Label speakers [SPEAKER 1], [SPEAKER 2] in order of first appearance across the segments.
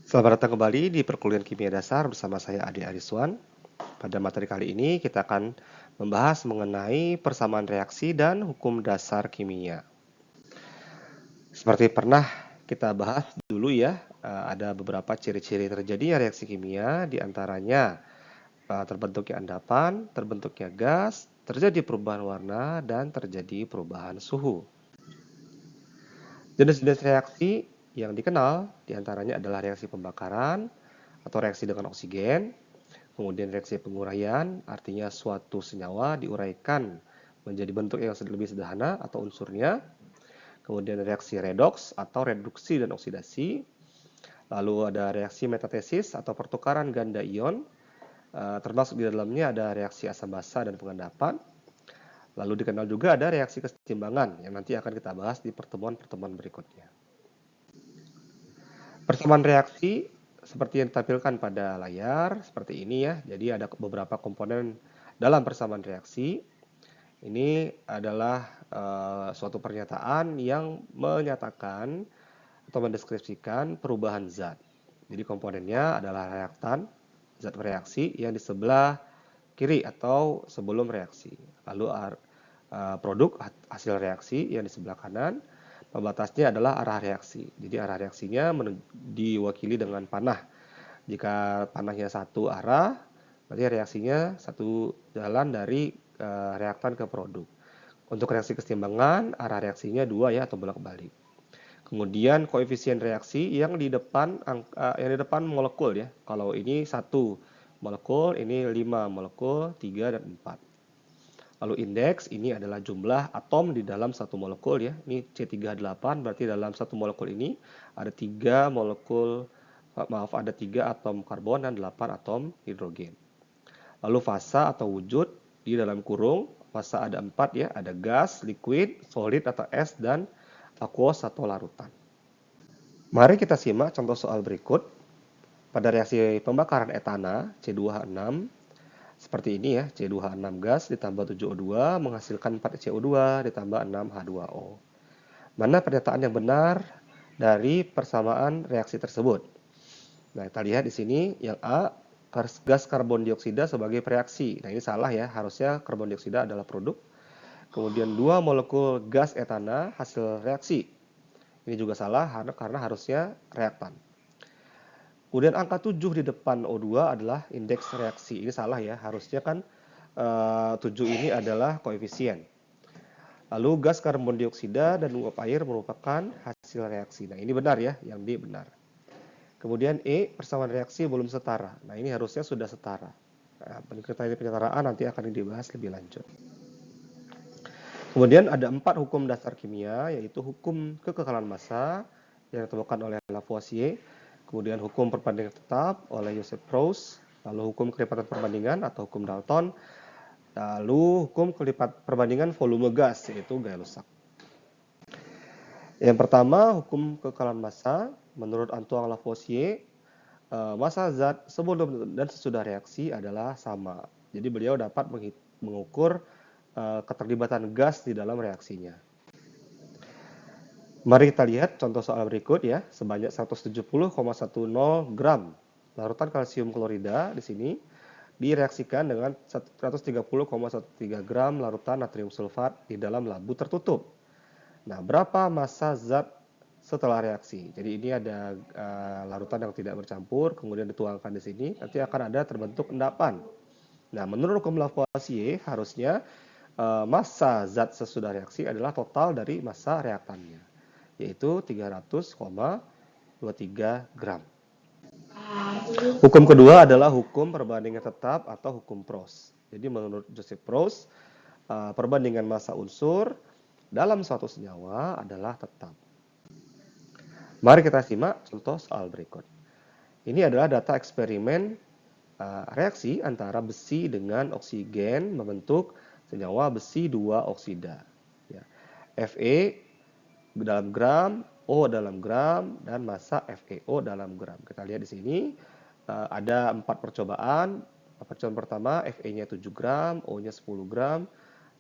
[SPEAKER 1] Selamat datang kembali di perkuliahan kimia dasar bersama saya Adi Ariswan. Pada materi kali ini kita akan membahas mengenai persamaan reaksi dan hukum dasar kimia. Seperti pernah kita bahas dulu ya, ada beberapa ciri-ciri terjadinya reaksi kimia, diantaranya terbentuknya endapan, terbentuknya gas, terjadi perubahan warna, dan terjadi perubahan suhu. Jenis-jenis reaksi yang dikenal diantaranya adalah reaksi pembakaran atau reaksi dengan oksigen, kemudian reaksi penguraian, artinya suatu senyawa diuraikan menjadi bentuk yang lebih sederhana atau unsurnya. Kemudian reaksi redoks atau reduksi dan oksidasi. Lalu ada reaksi metatesis atau pertukaran ganda ion, termasuk di dalamnya ada reaksi asam basa dan pengendapan. Lalu dikenal juga ada reaksi kesetimbangan yang nanti akan kita bahas di pertemuan-pertemuan berikutnya. Persamaan reaksi seperti yang ditampilkan pada layar, seperti ini ya. Jadi ada beberapa komponen dalam persamaan reaksi. Ini adalah suatu pernyataan yang menyatakan atau mendeskripsikan perubahan zat. Jadi komponennya adalah reaktan, zat bereaksi yang di sebelah kiri atau sebelum reaksi. Lalu produk hasil reaksi yang di sebelah kanan. Pembatasnya adalah arah reaksi. Jadi arah reaksinya diwakili dengan panah. Jika panahnya satu arah, berarti reaksinya satu jalan dari reaktan ke produk. Untuk reaksi kesetimbangan, arah reaksinya dua ya atau bolak-balik. Kemudian koefisien reaksi yang di depan molekul ya. Kalau ini 1 molekul, ini 5 molekul, 3 dan 4. Lalu indeks ini adalah jumlah atom di dalam satu molekul ya. Ini C38 berarti dalam satu molekul ini ada 3 atom karbon dan 8 atom hidrogen. Lalu fasa atau wujud di dalam kurung, fasa ada 4 ya, ada gas, liquid, solid atau es dan aqueous atau larutan. Mari kita simak contoh soal berikut. Pada reaksi pembakaran etana C2H6 seperti ini ya, C2H6 gas ditambah 7O2 menghasilkan 4CO2 ditambah 6H2O. Mana pernyataan yang benar dari persamaan reaksi tersebut? Nah, kita lihat di sini yang A, gas karbon dioksida sebagai reaksi. Nah, ini salah ya, harusnya karbon dioksida adalah produk. Kemudian 2 molekul gas etana hasil reaksi. Ini juga salah karena harusnya reaktan. Kemudian angka 7 di depan O2 adalah indeks reaksi. Ini salah ya, harusnya kan 7 ini adalah koefisien. Lalu gas karbon dioksida dan uap air merupakan hasil reaksi. Nah, ini benar ya, yang D benar. Kemudian E, persamaan reaksi belum setara. Nah, ini harusnya sudah setara. Nah, penyetaraan nanti akan dibahas lebih lanjut. Kemudian ada 4 hukum dasar kimia, yaitu hukum kekekalan massa yang ditemukan oleh Lavoisier, kemudian hukum perbandingan tetap oleh Joseph Proust, lalu hukum kelipatan perbandingan atau hukum Dalton, lalu hukum perbandingan volume gas yaitu Gay-Lussac. Yang pertama, hukum kekekalan massa. Menurut Antoine Lavoisier, massa zat sebelum dan sesudah reaksi adalah sama. Jadi beliau dapat mengukur keterlibatan gas di dalam reaksinya. Mari kita lihat contoh soal berikut ya, sebanyak 170,10 gram larutan kalsium klorida di sini direaksikan dengan 130,13 gram larutan natrium sulfat di dalam labu tertutup. Nah, berapa massa zat setelah reaksi? Jadi ini ada larutan yang tidak bercampur, kemudian dituangkan di sini, nanti akan ada terbentuk endapan. Nah, menurut hukum Lavoisier harusnya massa zat sesudah reaksi adalah total dari massa reaktannya, yaitu 300,23 gram. Hukum kedua adalah hukum perbandingan tetap atau hukum Proust. Jadi menurut Joseph Proust, perbandingan massa unsur dalam suatu senyawa adalah tetap. Mari kita simak contoh soal berikut. Ini adalah data eksperimen reaksi antara besi dengan oksigen membentuk senyawa besi 2 oksida. Ya. Fe dalam gram, O dalam gram, dan massa FeO dalam gram. Kita lihat di sini ada 4 percobaan. Percobaan pertama Fe-nya 7 gram, O-nya 10 gram,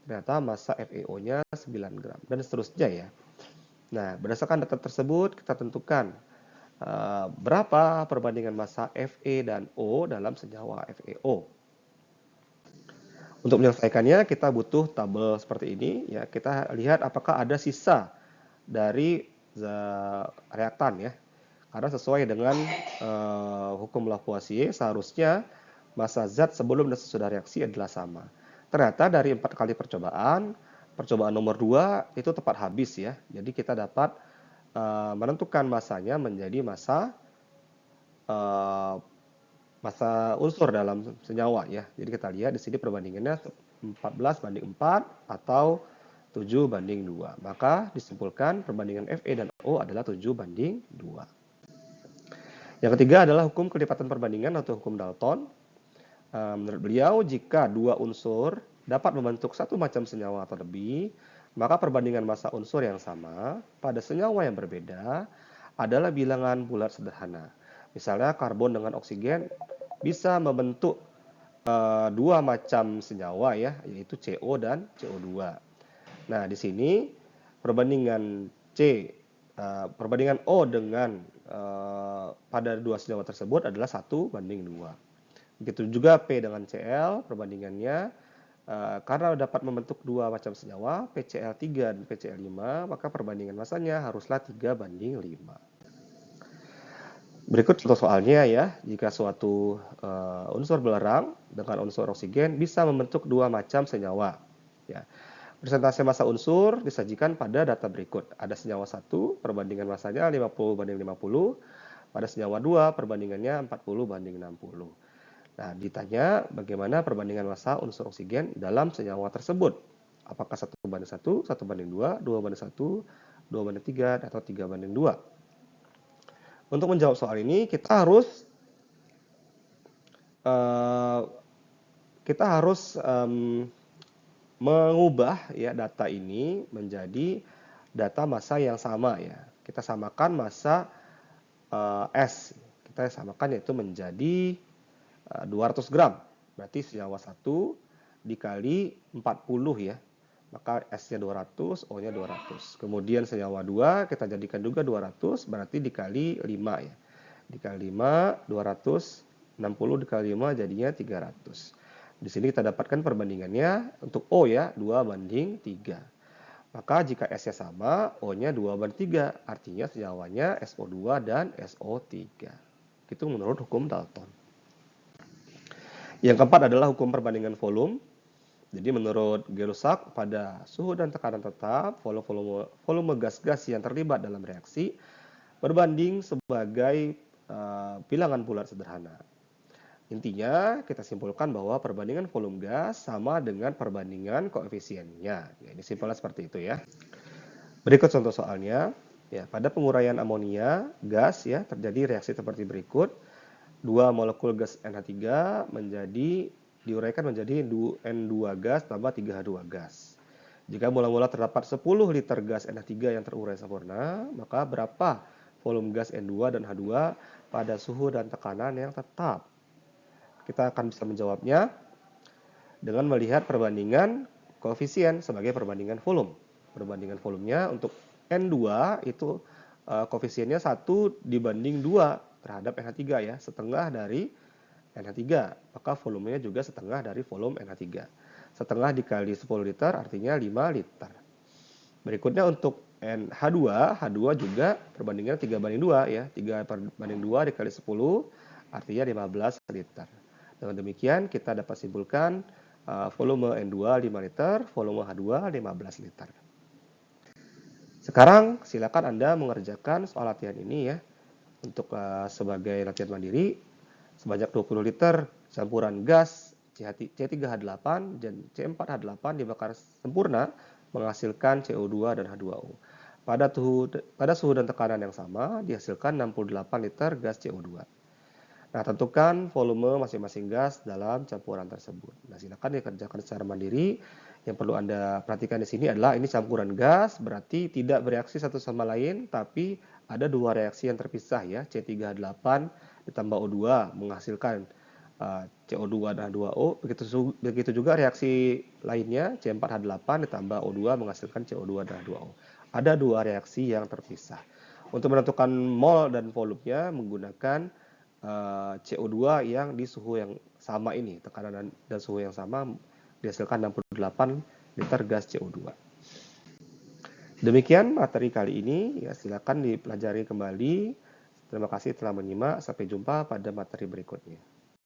[SPEAKER 1] ternyata massa FeO-nya 9 gram, dan seterusnya ya. Nah, berdasarkan data tersebut kita tentukan berapa perbandingan massa Fe dan O dalam senyawa FeO. Untuk menyelesaikannya kita butuh tabel seperti ini ya. Kita lihat apakah ada sisa dari reaktan ya. Karena sesuai dengan hukum Lavoisier seharusnya massa zat sebelum dan sesudah reaksi adalah sama. Ternyata dari 4 kali percobaan nomor 2 itu tepat habis ya. Jadi kita dapat menentukan massanya menjadi massa unsur dalam senyawa ya. Jadi kita lihat di sini perbandingannya 14:4 atau 7:2. Maka disimpulkan perbandingan Fe dan O adalah 7:2. Yang ketiga adalah hukum kelipatan perbandingan atau hukum Dalton. Menurut beliau, jika dua unsur dapat membentuk satu macam senyawa atau lebih, maka perbandingan massa unsur yang sama pada senyawa yang berbeda adalah bilangan bulat sederhana. Misalnya karbon dengan oksigen bisa membentuk dua macam senyawa ya, yaitu CO dan CO2. Nah, di sini perbandingan perbandingan O dengan pada dua senyawa tersebut adalah 1:2. Begitu juga P dengan Cl, perbandingannya karena dapat membentuk dua macam senyawa, PCl3 dan PCl5, maka perbandingan masanya haruslah 3:5. Berikut contoh soalnya ya, jika suatu unsur belerang dengan unsur oksigen bisa membentuk dua macam senyawa. Ya. Persentase massa unsur disajikan pada data berikut. Ada senyawa 1, perbandingan massanya 50:50. Pada senyawa 2, perbandingannya 40:60. Nah, ditanya bagaimana perbandingan massa unsur oksigen dalam senyawa tersebut. Apakah 1:1, 1:2, 2:1, 2:3, atau 3:2. Untuk menjawab soal ini kita harus mengubah ya data ini menjadi data massa yang sama ya. Kita samakan massa S. Kita samakan yaitu menjadi 200 gram. Berarti senyawa 1 dikali 40 ya. Maka S-nya 200, O-nya 200. Kemudian senyawa 2 kita jadikan juga 200, berarti dikali 5 ya. Dikali 5, 200, 60 dikali 5 jadinya 300. Di sini kita dapatkan perbandingannya untuk O ya, 2:3. Maka jika S-nya sama, O-nya 2:3. Artinya senyawanya SO2 dan SO3. Itu menurut hukum Dalton. Yang keempat adalah hukum perbandingan volume. Jadi menurut Gay-Lussac, pada suhu dan tekanan tetap, volume gas-gas yang terlibat dalam reaksi berbanding sebagai bilangan bulat sederhana. Intinya, kita simpulkan bahwa perbandingan volume gas sama dengan perbandingan koefisiennya. Ya, ini simpelnya seperti itu ya. Berikut contoh soalnya. Ya, pada penguraian amonia gas ya terjadi reaksi seperti berikut. 2 molekul gas NH3 diuraikan menjadi N2 gas tambah 3H2 gas. Jika mula-mula terdapat 10 liter gas NH3 yang terurai sempurna, maka berapa volume gas N2 dan H2 pada suhu dan tekanan yang tetap? Kita akan bisa menjawabnya dengan melihat perbandingan koefisien sebagai perbandingan volume. Perbandingan volumenya untuk N2 itu koefisiennya 1:2 terhadap NH3 ya, setengah dari NH3, maka volumenya juga setengah dari volume NH3. Setengah dikali 10 liter artinya 5 liter. Berikutnya untuk NH2, H2 juga perbandingan 3:2 ya. 3/2 dikali 10 artinya 15 liter. Dengan demikian kita dapat simpulkan volume N2 5 liter, volume H2 15 liter. Sekarang silakan Anda mengerjakan soal latihan ini ya. Untuk sebagai latihan mandiri, sebanyak 20 liter campuran gas C3H8 dan C4H8 dibakar sempurna menghasilkan CO2 dan H2O. Pada suhu dan tekanan yang sama dihasilkan 68 liter gas CO2. Nah, tentukan volume masing-masing gas dalam campuran tersebut. Nah, silakan dikerjakan secara mandiri. Yang perlu Anda perhatikan di sini adalah ini campuran gas, berarti tidak bereaksi satu sama lain, tapi ada dua reaksi yang terpisah ya. C3H8 ditambah O2 menghasilkan CO2 dan H2O. Begitu juga reaksi lainnya, C4H8 ditambah O2 menghasilkan CO2 dan H2O. Ada dua reaksi yang terpisah. Untuk menentukan mol dan volumenya menggunakan CO2 yang di suhu yang sama ini, tekanan dan suhu yang sama dihasilkan 68 liter gas CO2. Demikian materi kali ini, ya silakan dipelajari kembali. Terima kasih telah menyimak, sampai jumpa pada materi berikutnya.